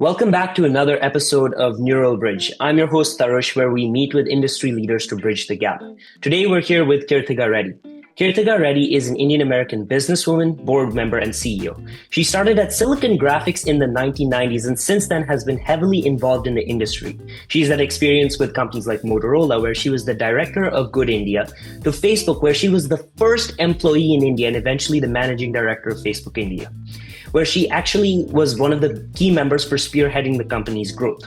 Welcome back to another episode of Neural Bridge. I'm your host Tarush, where we meet with industry leaders to bridge the gap. Today we're here with Kirthiga Reddy. Kirthiga Reddy is an Indian-American businesswoman, board member, and CEO. She started at Silicon Graphics in the 1990s and since then has been heavily involved in the industry. She's had experience with companies like Motorola, where she was the director of Good India, to Facebook, where she was the first employee in India and eventually the managing director of Facebook India, where she actually was one of the key members for spearheading the company's growth.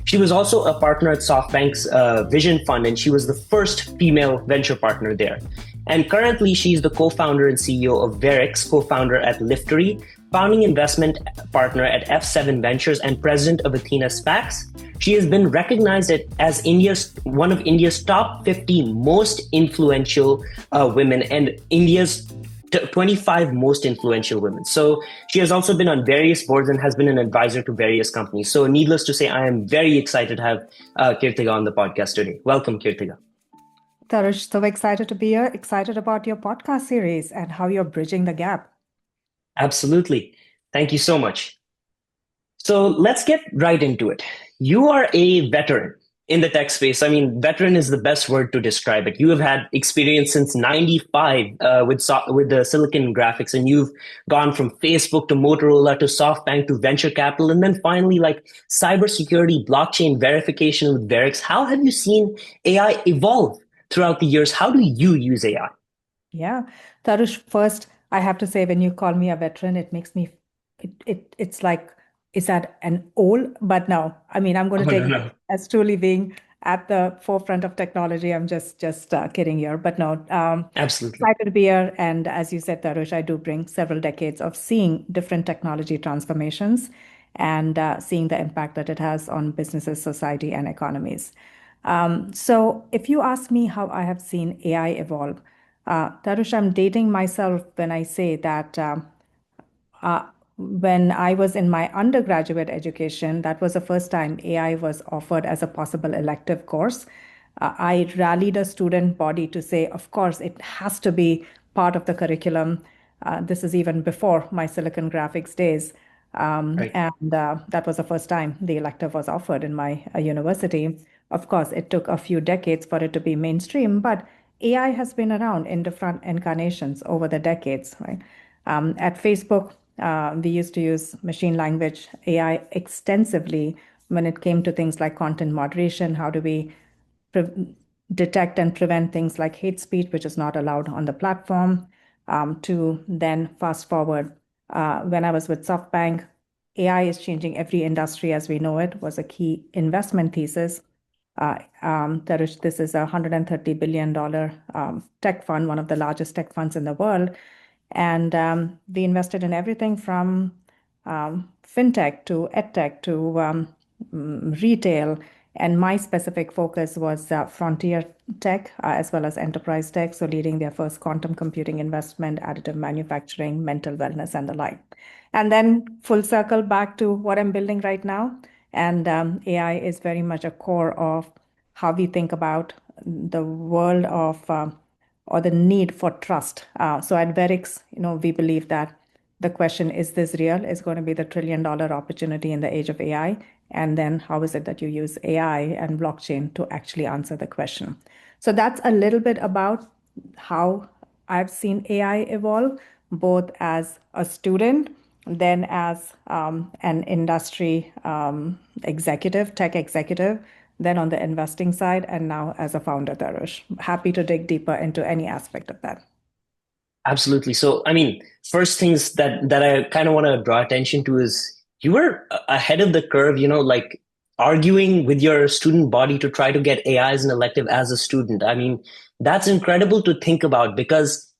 She was also a partner at SoftBank's Vision Fund, and she was the first female venture partner there. And currently, she's the co-founder and CEO of Verix, co-founder at Liftery, founding investment partner at F7 Ventures, and president of Athena SPACs. She has been recognized as one of India's top 50 most influential women and India's 25 most influential women. So she has also been on various boards and has been an advisor to various companies. So needless to say, I am very excited to have Kirthiga on the podcast today. Welcome, Kirthiga. Tarush, so excited to be here, excited about your podcast series and how you're bridging the gap. Absolutely. Thank you so much. So let's get right into it. You are a veteran in the tech space. I mean, veteran is the best word to describe it. You have had experience since 95 with the Silicon Graphics, and you've gone from Facebook to Motorola to SoftBank to venture capital, and then finally like cybersecurity, blockchain verification with Verix. How have you seen AI evolve throughout the years? How do you use AI? Yeah, Tarush, first, I have to say, when you call me a veteran, it makes me, it's like, is that an old? But no, I mean, I'm going to take it as truly being at the forefront of technology. I'm just kidding here, but no, Absolutely. excited to be here. And as you said, Tarush, I do bring several decades of seeing different technology transformations and seeing the impact that it has on businesses, society, and economies. So if you ask me how I have seen AI evolve, Tarush, I'm dating myself when I say that when I was in my undergraduate education, that was the first time AI was offered as a possible elective course. I rallied a student body to say, of course, it has to be part of the curriculum. This is even before my Silicon Graphics days. Right. And that was the first time the elective was offered in my university. Of course, it took a few decades for it to be mainstream, but AI has been around in different incarnations over the decades, right? At Facebook, we used to use machine language AI extensively when it came to things like content moderation. How do we detect and prevent things like hate speech, which is not allowed on the platform? To then fast forward, when I was with SoftBank, AI is changing every industry as we know it, was a key investment thesis. This is a $130 billion tech fund, one of the largest tech funds in the world. And we invested in everything from fintech to edtech to retail. And my specific focus was frontier tech as well as enterprise tech. So leading their first quantum computing investment, additive manufacturing, mental wellness, and the like. And then full circle back to what I'm building right now. And AI is very much a core of how we think about the world of or the need for trust. So at Verix, we believe that the question, is this real, is going to be the trillion-dollar opportunity in the age of AI. And then how is it that you use AI and blockchain to actually answer the question? So that's a little bit about how I've seen AI evolve, both as a student, then as an industry executive, tech executive, then on the investing side, and now as a founder, Tarush. Happy to dig deeper into any aspect of that. Absolutely. So, I mean, first things that I kind of want to draw attention to is you were ahead of the curve, like arguing with your student body to try to get AI as an elective as a student. I mean, that's incredible to think about because,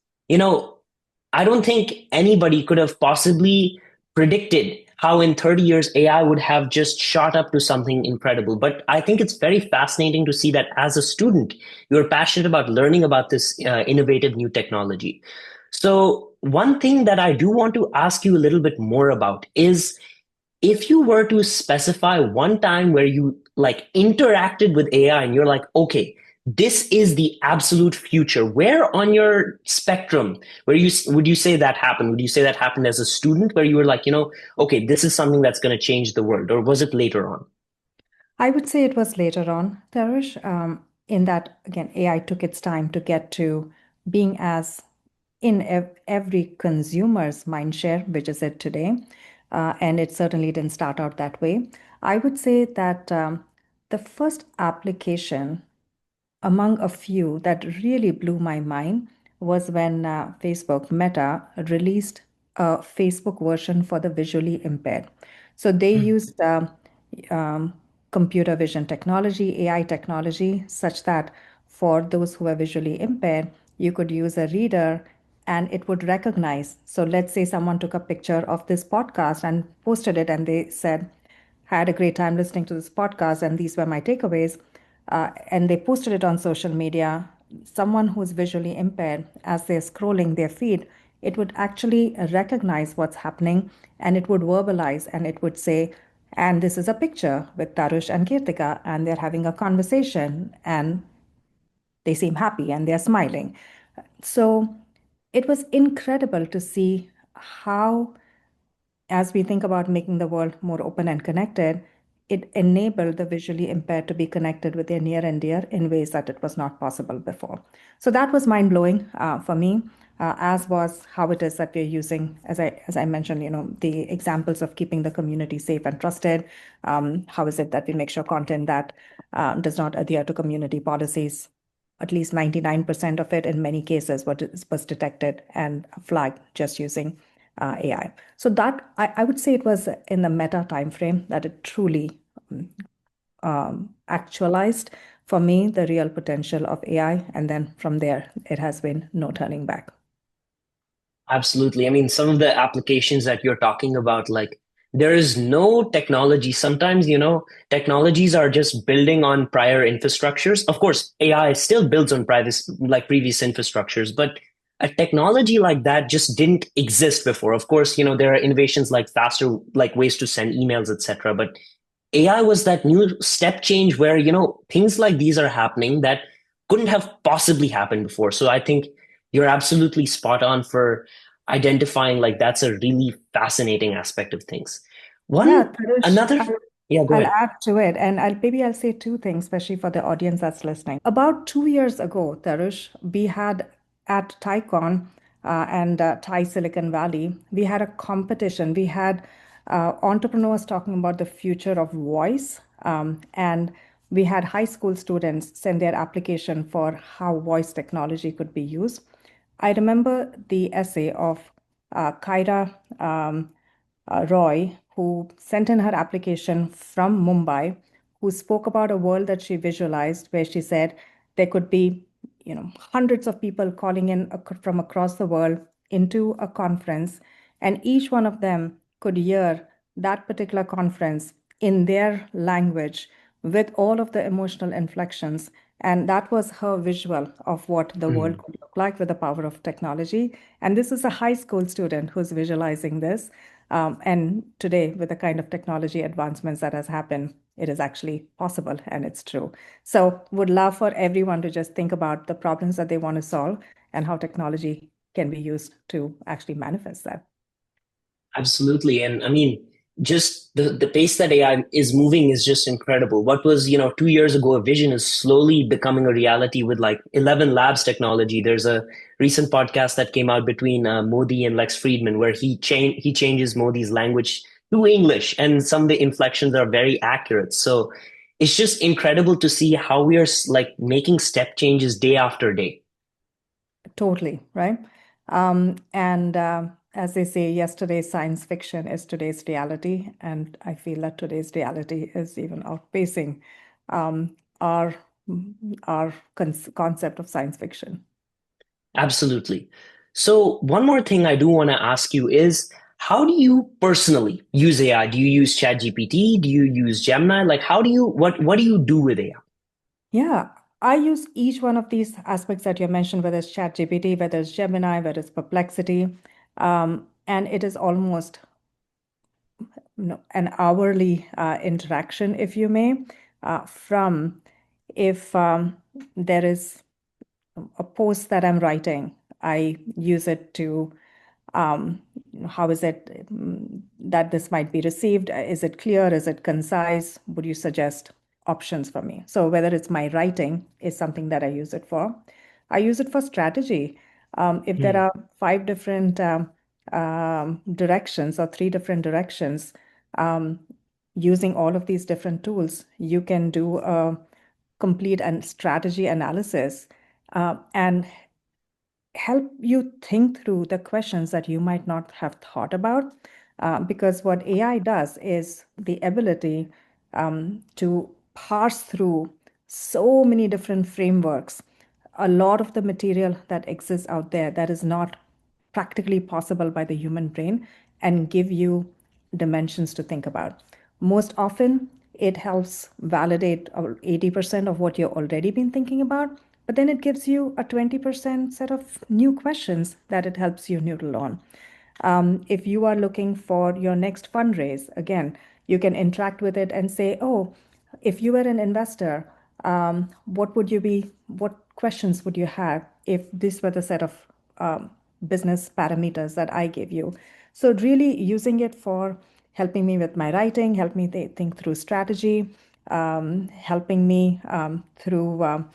I don't think anybody could have possibly predicted how in 30 years AI would have just shot up to something incredible. But I think it's very fascinating to see that as a student, you're passionate about learning about this innovative new technology. So one thing that I do want to ask you a little bit more about is if you were to specify one time where you like interacted with AI and you're like, okay, this is the absolute future. Where on your spectrum, where you would you say that happened? Would you say that happened as a student, where you were like, okay, this is something that's going to change the world, or was it later on? I would say it was later on, Tarish, in that, again, AI took its time to get to being as in every consumer's mind share, which is it today. And it certainly didn't start out that way. I would say that the first application among a few that really blew my mind was when Facebook Meta released a Facebook version for the visually impaired. So they Mm. used um, computer vision technology, AI technology, such that for those who are visually impaired, you could use a reader and it would recognize. So let's say someone took a picture of this podcast and posted it, and they said, had a great time listening to this podcast, and these were my takeaways. And they posted it on social media. Someone who's visually impaired, as they're scrolling their feed, it would actually recognize what's happening and it would verbalize and it would say, and this is a picture with Tarush and Kirtika, and they're having a conversation and they seem happy and they're smiling. So it was incredible to see how, as we think about making the world more open and connected, it enabled the visually impaired to be connected with their near and dear in ways that it was not possible before. So that was mind blowing for me, as was how it is that we're using, as I mentioned, the examples of keeping the community safe and trusted. How is it that we make sure content that does not adhere to community policies? At least 99% of it, in many cases, was detected and flagged just using AI. So that I would say it was in the meta timeframe that it truly actualized for me the real potential of AI. And then from there, it has been no turning back. Absolutely. I mean, some of the applications that you're talking about, like there is no technology. Sometimes, technologies are just building on prior infrastructures. Of course, AI still builds on previous infrastructures, but a technology like that just didn't exist before. Of course, there are innovations like faster, like ways to send emails, etc. But AI was that new step change where, things like these are happening that couldn't have possibly happened before. So I think you're absolutely spot on for identifying like that's a really fascinating aspect of things. Yeah, One, Tarush, another, yeah, go I'll ahead. add to it, and maybe I'll say two things, especially for the audience that's listening. About 2 years ago, Tarush, we had at TiCon and Thai Silicon Valley, we had a competition. We had entrepreneurs talking about the future of voice, and we had high school students send their application for how voice technology could be used. I remember the essay of Kyra Roy, who sent in her application from Mumbai, who spoke about a world that she visualized, where she said there could be, hundreds of people calling in from across the world into a conference, and each one of them could hear that particular conference in their language with all of the emotional inflections. And that was her visual of what the world Mhm. could look like with the power of technology. And this is a high school student who's visualizing this. And today, with the kind of technology advancements that has happened, it is actually possible and it's true. So, would love for everyone to just think about the problems that they want to solve and how technology can be used to actually manifest that. Absolutely. And I mean, just the pace that AI is moving is just incredible. What was, 2 years ago, a vision is slowly becoming a reality with like 11 Labs technology. There's a recent podcast that came out between Modi and Lex Friedman where he changes Modi's language to English, and some of the inflections are very accurate. So it's just incredible to see how we are like making step changes day after day. Totally, right? And as they say, yesterday's science fiction is today's reality. And I feel that today's reality is even outpacing um, our, our concept of science fiction. Absolutely. So, one more thing I do want to ask you is how do you personally use AI? Do you use ChatGPT? Do you use Gemini? Like what do you do with AI? Yeah, I use each one of these aspects that you mentioned, whether it's ChatGPT, whether it's Gemini, whether it's Perplexity, and it is almost an hourly interaction, if you may, from if there is a post that I'm writing. I use it to um, how is it that this might be received? Is it clear? Is it concise? Would you suggest options for me? So whether it's my writing is something that I use it for. I use it for strategy. If there Hmm. are five different directions or three different directions, um, using all of these different tools, you can do a complete and strategy analysis and help you think through the questions that you might not have thought about. Because what AI does is the ability to parse through so many different frameworks, a lot of the material that exists out there that is not practically possible by the human brain, and give you dimensions to think about. Most often, it helps validate 80% of what you've already been thinking about, but then it gives you a 20% set of new questions that it helps you noodle on. If you are looking for your next fundraise, again, you can interact with it and say, oh, if you were an investor, what questions would you have if this were the set of business parameters that I gave you? So really using it for helping me with my writing, help me think through strategy, helping me through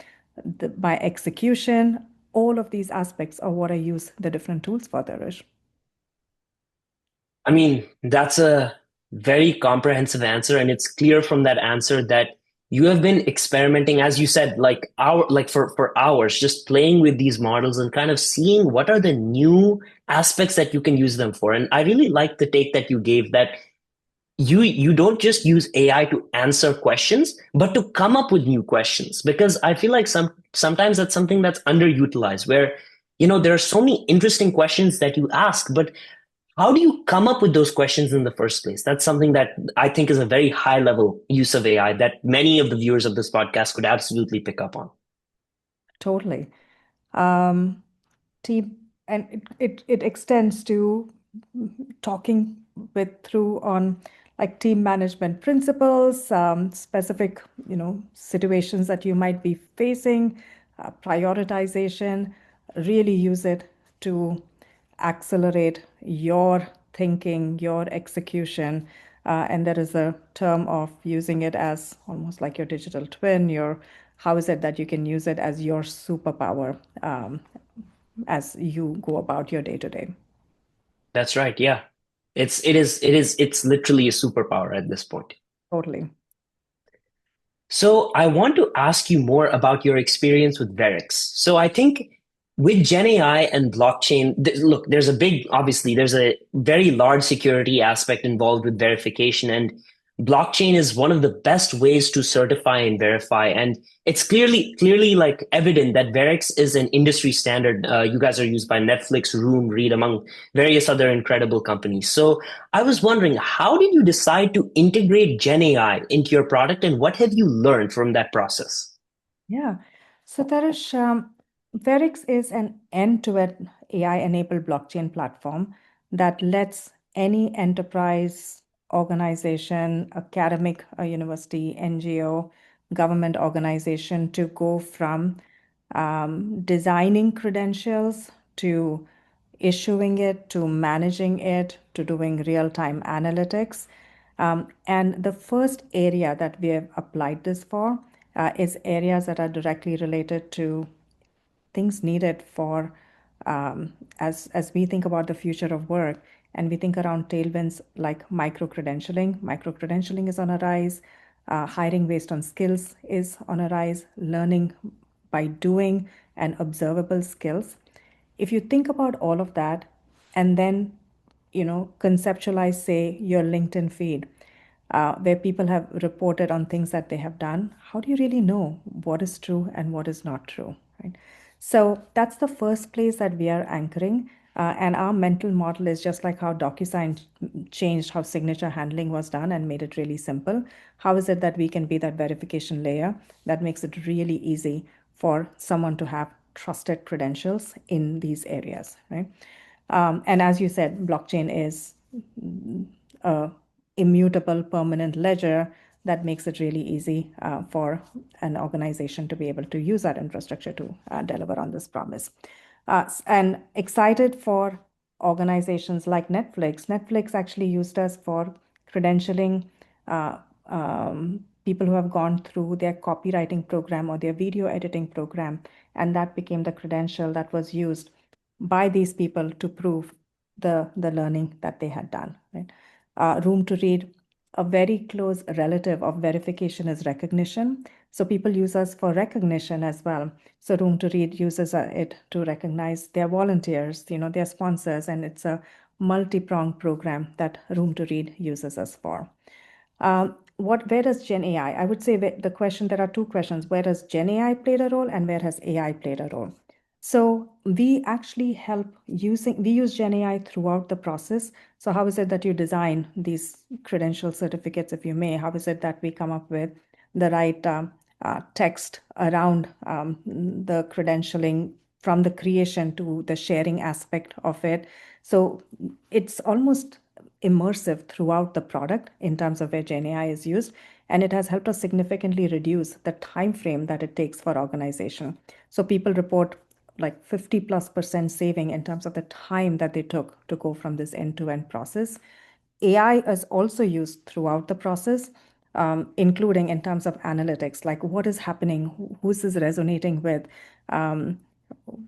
my execution. All of these aspects are what I use the different tools for, Darish. I mean, that's a very comprehensive answer, and it's clear from that answer that you have been experimenting, as you said, for hours, just playing with these models and kind of seeing what are the new aspects that you can use them for. And I really like the take that you gave that you don't just use AI to answer questions, but to come up with new questions. Because I feel like sometimes that's something that's underutilized, where there are so many interesting questions that you ask, but how do you come up with those questions in the first place? That's something that I think is a very high level use of AI that many of the viewers of this podcast could absolutely pick up on. Totally. Um, team, and it extends to talking with through on like team management principles, specific, situations that you might be facing, prioritization. Really use it to accelerate your thinking, your execution. And there is a term of using it as almost like your digital twin, your how is it that you can use it as your superpower as you go about your day to day? That's right. Yeah. It's literally a superpower at this point. Totally. So I want to ask you more about your experience with Verix. So I think with GenAI and blockchain, look, there's a very large security aspect involved with verification, and blockchain is one of the best ways to certify and verify. And it's clearly like evident that Verix is an industry standard. You guys are used by Netflix, Room, Read, among various other incredible companies. So I was wondering, how did you decide to integrate Gen AI into your product, and what have you learned from that process? Yeah. So Tarish, Verix is an end-to-end AI-enabled blockchain platform that lets any enterprise, organization, academic, university, NGO, government organization to go from designing credentials to issuing it to managing it to doing real-time analytics. And the first area that we have applied this for is areas that are directly related to things needed for as we think about the future of work and we think around tailwinds like micro-credentialing. Micro-credentialing is on a rise. Hiring based on skills is on a rise. Learning by doing and observable skills. If you think about all of that and then conceptualize, say, your LinkedIn feed, where people have reported on things that they have done, how do you really know what is true and what is not true, right? So that's the first place that we are anchoring. And our mental model is just like how DocuSign changed how signature handling was done and made it really simple. How is it that we can be that verification layer that makes it really easy for someone to have trusted credentials in these areas, right? And as you said, blockchain is a immutable permanent ledger that makes it really easy for an organization to be able to use our infrastructure to deliver on this promise. And excited for organizations like Netflix. Netflix actually used us for credentialing people who have gone through their copywriting program or their video editing program, and that became the credential that was used by these people to prove the learning that they had done. Right? Room to read, a very close relative of verification is recognition. So people use us for recognition as well. So Room to Read uses it to recognize their volunteers, their sponsors, and it's a multi-pronged program that Room to Read uses us for. Where does Gen AI? I would say the question, there are two questions. Where does Gen AI played a role and where has AI played a role? So we actually we use Gen AI throughout the process. So how is it that you design these credential certificates, if you may? How is it that we come up with the right text around the credentialing from the creation to the sharing aspect of it? So it's almost immersive throughout the product in terms of where GenAI is used, and it has helped us significantly reduce the time frame that it takes for organization. So people report like 50+% saving in terms of the time that they took to go from this end-to-end process. AI is also used throughout the process, including in terms of analytics, like what is happening, who's this resonating with?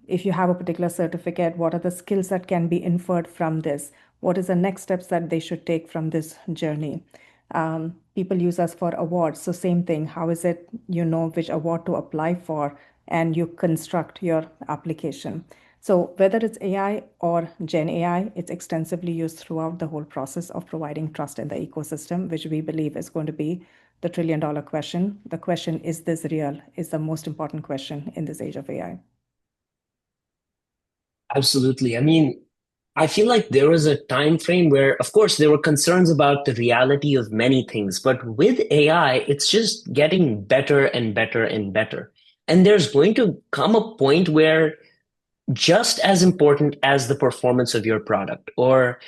If you have a particular certificate, what are the skills that can be inferred from this? What is the next steps that they should take from this journey? People use us for awards. So same thing, how is it you know which award to apply for and you construct your application? So whether it's AI or Gen AI, it's extensively used throughout the whole process of providing trust in the ecosystem, which we believe is going to be the trillion-dollar question. The question, is this real, is the most important question in this age of AI. Absolutely. I mean, I feel like there was a time frame where, of course, there were concerns about the reality of many things, but with AI, it's just getting better and better and better. And there's going to come a point where just as important as the performance of your product or,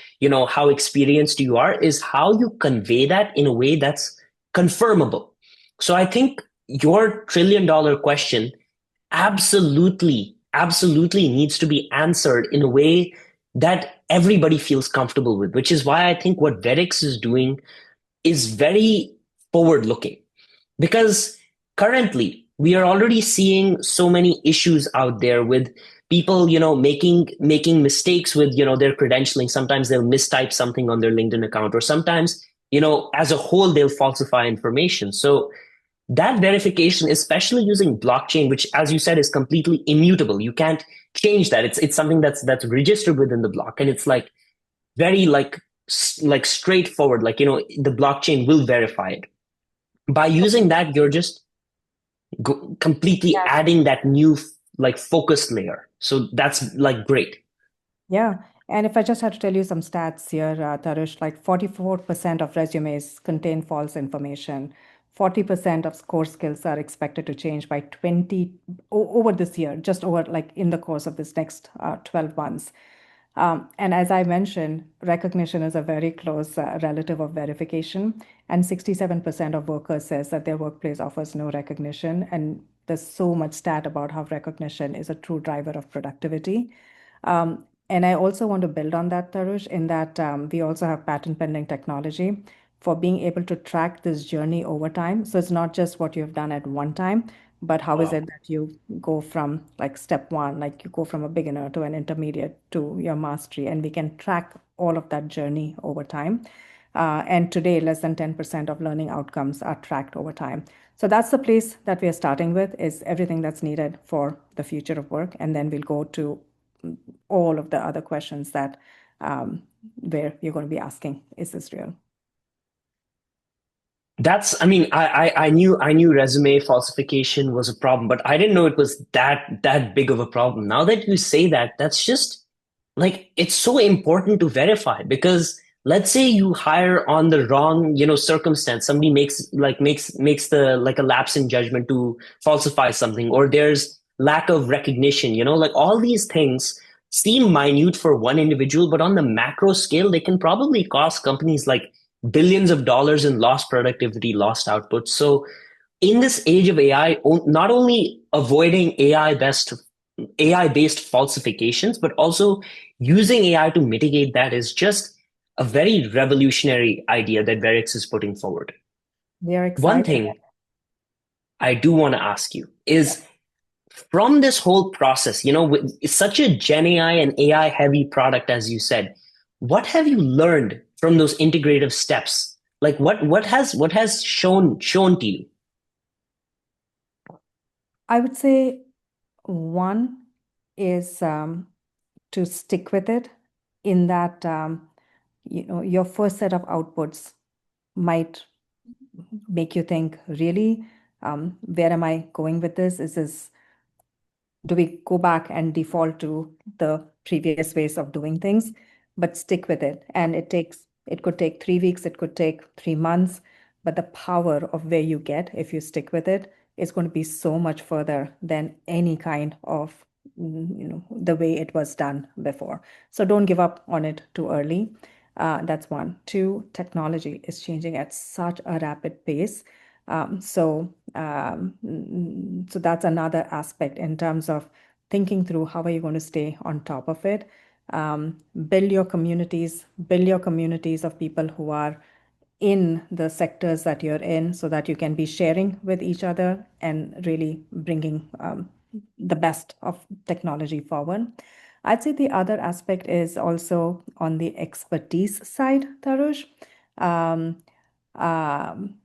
how experienced you are is how you convey that in a way that's confirmable. So I think your trillion-dollar question absolutely needs to be answered in a way that everybody feels comfortable with, which is why I think what Verix is doing is very forward looking. Because currently we are already seeing so many issues out there with people, making mistakes with, their credentialing. Sometimes they'll mistype something on their LinkedIn account, or sometimes, as a whole, they'll falsify information. So that verification, especially using blockchain, which, as you said, is completely immutable. You can't change that. It's something that's registered within the block, and it's like very like straightforward. Like the blockchain will verify it. By using that, you're just completely Yeah. adding that new like focused layer. So that's like great. Yeah. And if I just had to tell you some stats here, Tarush, like 44% of resumes contain false information. 40% of core skills are expected to change by over this year, just over like in the course of this next 12 months. And as I mentioned, recognition is a very close relative of verification. And 67% of workers says that their workplace offers no recognition. And there's so much stat about how recognition is a true driver of productivity. And I also want to build on that, Tarush, in that we also have patent pending technology for being able to track this journey over time. So it's not just what you've done at one time, but how is Wow. it that you go from like step one, like you go from a beginner to an intermediate to your mastery, and we can track all of that journey over time. And today, less than 10% of learning outcomes are tracked over time. So that's the place that we are starting with, is everything that's needed for the future of work. And then we'll go to all of the other questions that where you're going to be asking, is this real? I mean, I knew resume falsification was a problem, but I didn't know it was that big of a problem. Now that you say that, that's just like it's so important to verify, because let's say you hire on the wrong, circumstance. Somebody makes the like a lapse in judgment to falsify something, or there's lack of recognition, like all these things seem minute for one individual, but on the macro scale, they can probably cost companies like billions of dollars in lost productivity, lost output. So in this age of AI, not only avoiding AI based falsifications, but also using AI to mitigate that is just a very revolutionary idea that Verix is putting forward. We are One excited. thing I do want to ask you is from this whole process, with it's such a Gen AI and AI heavy product, as you said, what have you learned from those integrative steps? Like what has shown to you? I would say one is to stick with it in that your first set of outputs might make you think, really, where am I going with this? Is this do we go back and default to the previous ways of doing things, but stick with it? And it could take 3 weeks, it could take 3 months, but the power of where you get if you stick with it is going to be so much further than any kind of the way it was done before. So don't give up on it too early. That's one. Two, technology is changing at such a rapid pace. So that's another aspect in terms of thinking through how are you going to stay on top of it. Build your communities of people who are in the sectors that you're in so that you can be sharing with each other and really bringing the best of technology forward. I'd say the other aspect is also on the expertise side, Tarush. Um, um,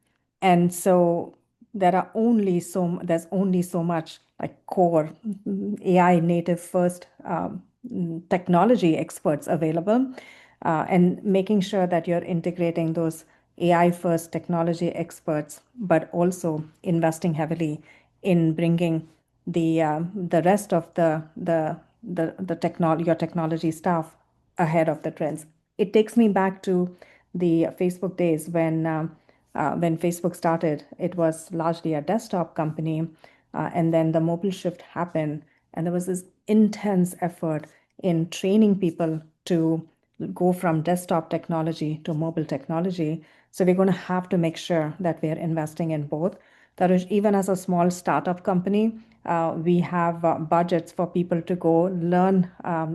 and so there's only so much like core AI native first technology experts available, and making sure that you're integrating those AI first technology experts, but also investing heavily in bringing the rest of your technology staff ahead of the trends. It takes me back to the Facebook days when Facebook started. It was largely a desktop company, and then the mobile shift happened, and there was this intense effort in training people to go from desktop technology to mobile technology. So we're going to have to make sure that we're investing in both. That is, even as a small startup company, we have budgets for people to go learn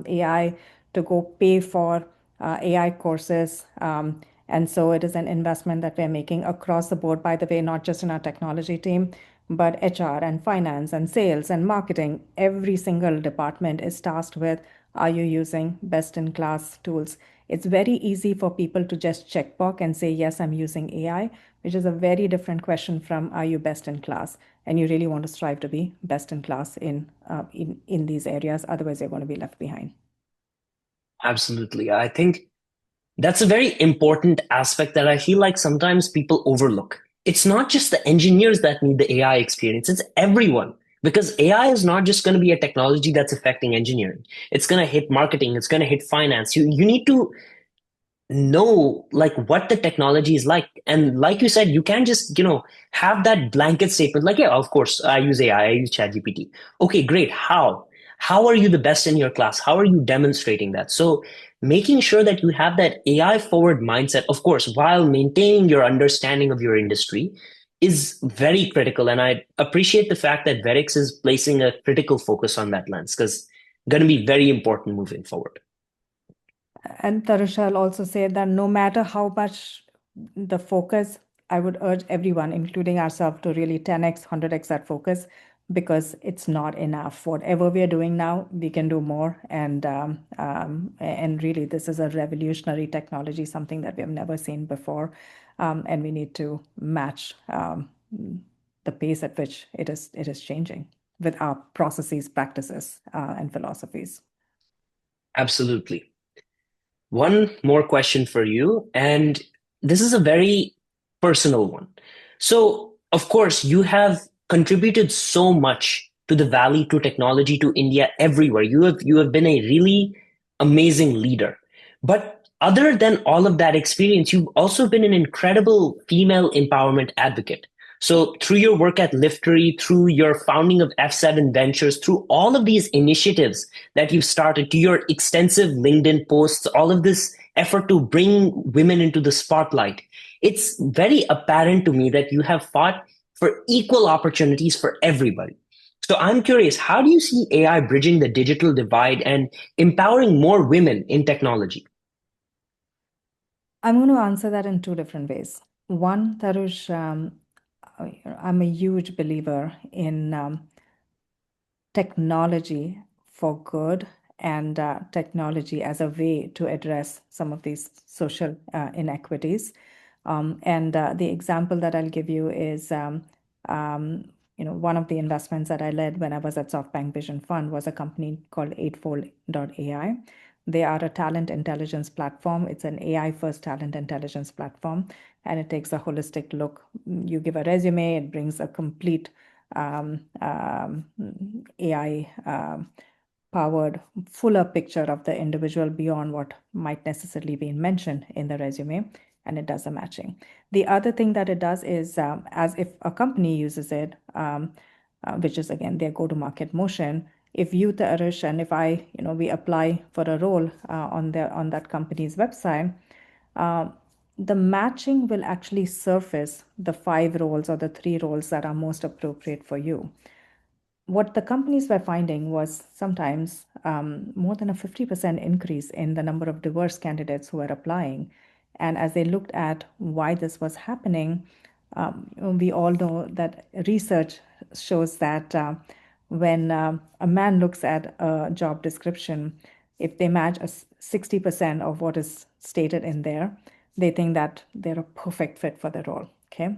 AI, to go pay for AI courses. And so it is an investment that we're making across the board, by the way, not just in our technology team, but HR and finance and sales and marketing. Every single department is tasked with, are you using best in class tools? It's very easy for people to just check box and say, yes, I'm using AI, which is a very different question from, are you best in class? And you really want to strive to be best in class in these areas. Otherwise, you're going to be left behind. Absolutely. I think that's a very important aspect that I feel like sometimes people overlook. It's not just the engineers that need the AI experience, it's everyone. Because AI is not just going to be a technology that's affecting engineering. It's going to hit marketing, it's going to hit finance. You need to know like what the technology is like, and like you said, you can't just have that blanket statement like, yeah, of course I use AI, I use ChatGPT. Okay, great. How are you the best in your class? How are you demonstrating that? So making sure that you have that AI forward mindset, of course, while maintaining your understanding of your industry, is very critical. And I appreciate the fact that Verix is placing a critical focus on that lens, because going to be very important moving forward. And Tarusha, I'll also say that no matter how much the focus, I would urge everyone, including ourselves, to really 10x, 100x that focus, because it's not enough. Whatever we are doing now, we can do more. And really, this is a revolutionary technology, something that we have never seen before. And we need to match the pace at which it is changing with our processes, practices, and philosophies. Absolutely. One more question for you, and this is a very personal one. So, of course, you have contributed so much to the Valley, to technology, to India, everywhere. You have been a really amazing leader. But other than all of that experience, you've also been an incredible female empowerment advocate. So, through your work at Liftery, through your founding of F7 Ventures, through all of these initiatives that you've started, to your extensive LinkedIn posts, all of this effort to bring women into the spotlight, it's very apparent to me that you have fought for equal opportunities for everybody. So I'm curious, how do you see AI bridging the digital divide and empowering more women in technology? I'm going to answer that in two different ways. One, Tarush, I'm a huge believer in technology for good and technology as a way to address some of these social inequities. And the example that I'll give you is, one of the investments that I led when I was at SoftBank Vision Fund was a company called AI. They are a talent intelligence platform. It's an AI first talent intelligence platform, and it takes a holistic look. You give a resume, it brings a complete AI powered, fuller picture of the individual beyond what might necessarily be mentioned in the resume, and it does the matching. The other thing that it does is, as if a company uses it, which is again their go-to-market motion. If you, Arish, and if I, we apply for a role on that company's website, the matching will actually surface the 5 roles or the 3 roles that are most appropriate for you. What the companies were finding was sometimes more than a 50% increase in the number of diverse candidates who were applying. And as they looked at why this was happening, we all know that research shows that when a man looks at a job description, if they match 60% of what is stated in there, they think that they're a perfect fit for the role. Okay.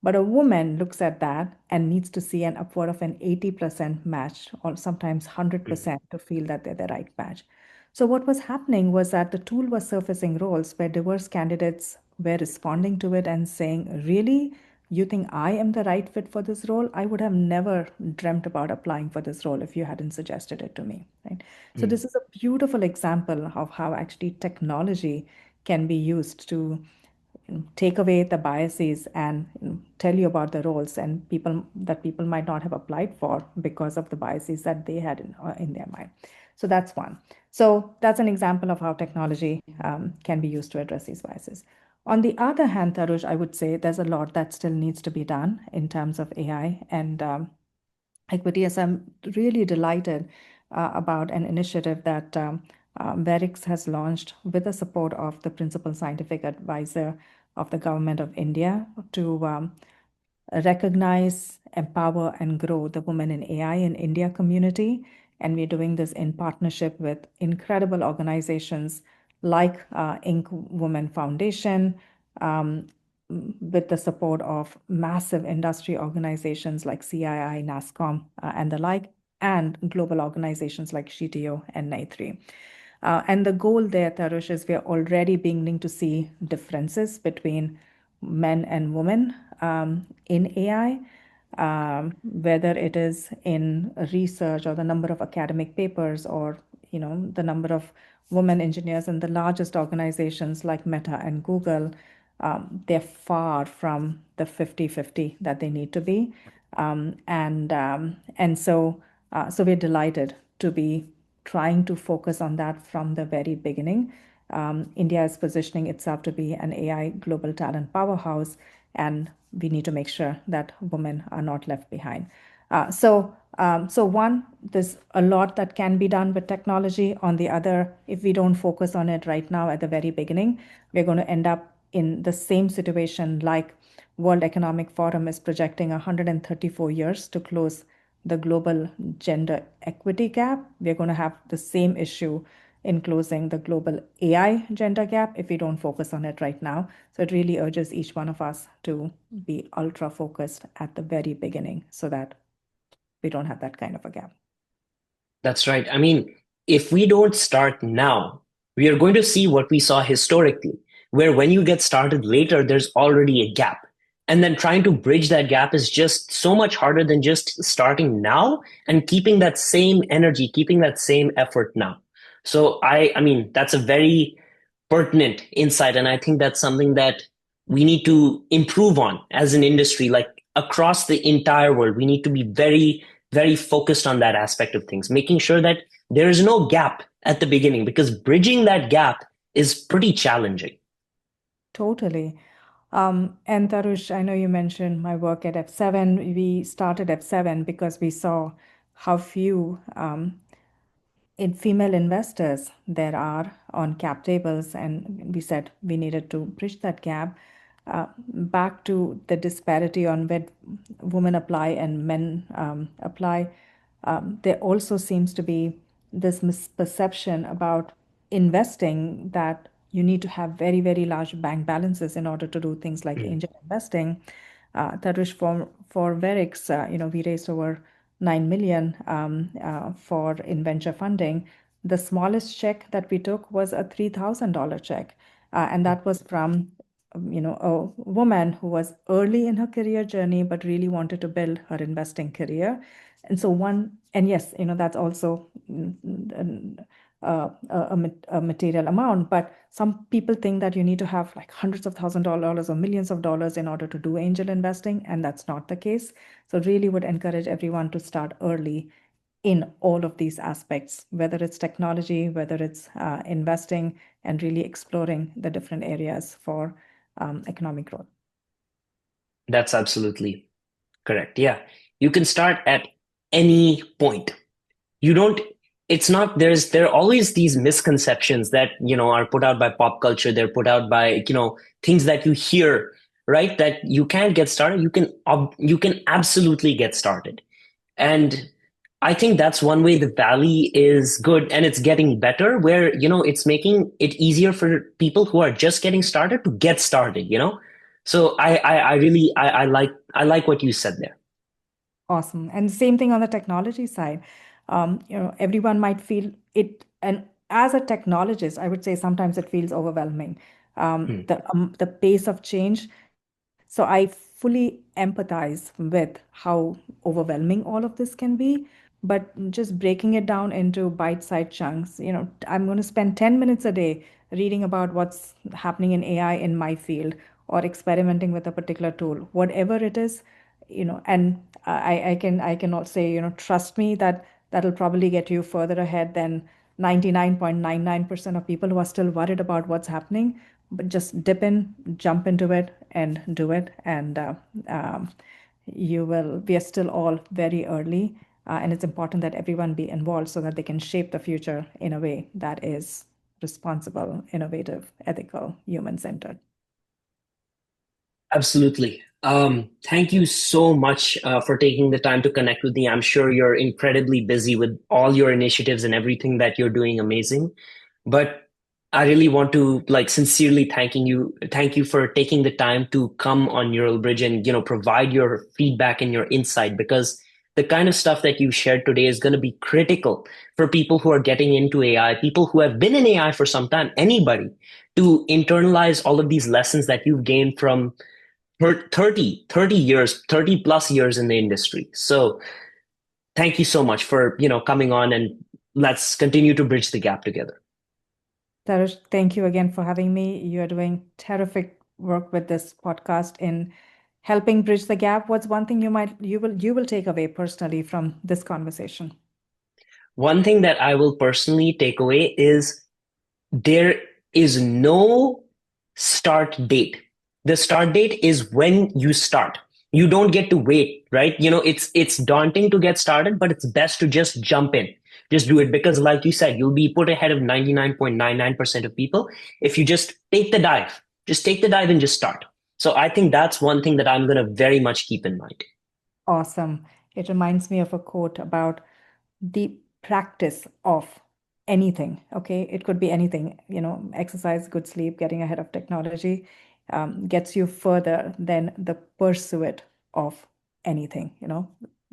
But a woman looks at that and needs to see an upward of an 80% match or sometimes 100% to feel that they're the right match. So what was happening was that the tool was surfacing roles where diverse candidates were responding to it and saying, really, you think I am the right fit for this role? I would have never dreamt about applying for this role if you hadn't suggested it to me, right? So Mm. this is a beautiful example of how actually technology can be used to take away the biases and tell you about the roles and people might not have applied for because of the biases that they had in their mind. So that's one. So that's an example of how technology can be used to address these biases. On the other hand, Tarush, I would say there's a lot that still needs to be done in terms of AI and equity. Yes, I'm really delighted about an initiative that Verix has launched with the support of the principal scientific advisor of the government of India to recognize, empower, and grow the women in AI in India community. And we're doing this in partnership with incredible organizations like Inc. Women Foundation, with the support of massive industry organizations like CII, NASCOM, and the like, and global organizations like SHITIO and NAI3. And the goal there, Tarush, is we are already beginning to see differences between men and women in AI, whether it is in research or the number of academic papers or the number of women engineers in the largest organizations like Meta and Google. They're far from the 50-50 that they need to be. So we're delighted to be trying to focus on that from the very beginning. India is positioning itself to be an AI global talent powerhouse, and we need to make sure that women are not left behind. So one, there's a lot that can be done with technology. On the other, if we don't focus on it right now at the very beginning, we're going to end up in the same situation like World Economic Forum is projecting 134 years to close the global gender equity gap. We're going to have the same issue in closing the global AI gender gap if we don't focus on it right now. So it really urges each one of us to be ultra focused at the very beginning so that we don't have that kind of a gap. That's right. I mean, if we don't start now, we are going to see what we saw historically, where when you get started later, there's already a gap. And then trying to bridge that gap is just so much harder than just starting now and keeping that same energy, keeping that same effort now. So I mean, that's a very pertinent insight. And I think that's something that we need to improve on as an industry, like across the entire world. We need to be very, very focused on that aspect of things, making sure that there is no gap at the beginning, because bridging that gap is pretty challenging. Totally. And Tarush, I know you mentioned my work at F7. We started F7 because we saw how few in female investors there are on cap tables, and we said we needed to bridge that gap. Back to the disparity on when women apply and men apply, there also seems to be this misperception about investing that you need to have very, very large bank balances in order to do things like Mm. angel investing. Tarush, for Verix, we raised over 9 million for in venture funding. The smallest check that we took was a $3,000 check. And that was from, a woman who was early in her career journey, but really wanted to build her investing career. And so and yes, that's also a material amount, but some people think that you need to have like hundreds of $1,000s or millions of dollars in order to do angel investing, and that's not the case. So really would encourage everyone to start early in all of these aspects, whether it's technology, whether it's investing, and really exploring the different areas for economic growth. That's absolutely correct. Yeah. You can start at any point. You don't, it's not, there are always these misconceptions that, are put out by pop culture. They're put out by, things that you hear, right? That you can't get started. You can absolutely get started. And I think that's one way the Valley is good, and it's getting better where, it's making it easier for people who are just getting started to get started. So I like what you said there. Awesome. And same thing on the technology side. Everyone might feel it, and as a technologist, I would say sometimes it feels overwhelming. Hmm. The pace of change. So I fully empathize with how overwhelming all of this can be, but just breaking it down into bite-sized chunks. I'm going to spend 10 minutes a day reading about what's happening in AI in my field or experimenting with a particular tool, whatever it is, and I can also say, trust me that that'll probably get you further ahead than 99.99% of people who are still worried about what's happening. But just dip in, jump into it, and do it. And we are still all very early. And it's important that everyone be involved so that they can shape the future in a way that is responsible, innovative, ethical, human centered. Absolutely. Thank you so much for taking the time to connect with me. I'm sure you're incredibly busy with all your initiatives and everything that you're doing amazing. But I really want to like sincerely thank you for taking the time to come on Neural Bridge and provide your feedback and your insight, because the kind of stuff that you shared today is going to be critical for people who are getting into AI, people who have been in AI for some time, anybody, to internalize all of these lessons that you've gained from 30 years, 30 plus years in the industry. So thank you so much for, coming on, and let's continue to bridge the gap together. Tarush, thank you again for having me. You are doing terrific work with this podcast in helping bridge the gap. What's one thing you will take away personally from this conversation? One thing that I will personally take away is there is no start date. The start date is when you start. You don't get to wait, right? It's daunting to get started, but it's best to just jump in. Just do it, because like you said, you'll be put ahead of 99.99% of people if you just take the dive. Just take the dive and just start. So I think that's one thing that I'm going to very much keep in mind. Awesome. It reminds me of a quote about the practice of anything. Okay. It could be anything, exercise, good sleep, getting ahead of technology, gets you further than the pursuit of anything.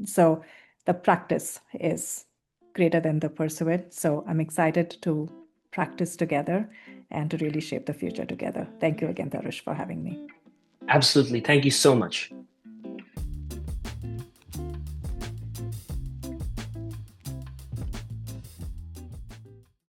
So the practice is greater than the pursuit. So I'm excited to practice together and to really shape the future together. Thank you again, Tarush, for having me. Absolutely. Thank you so much.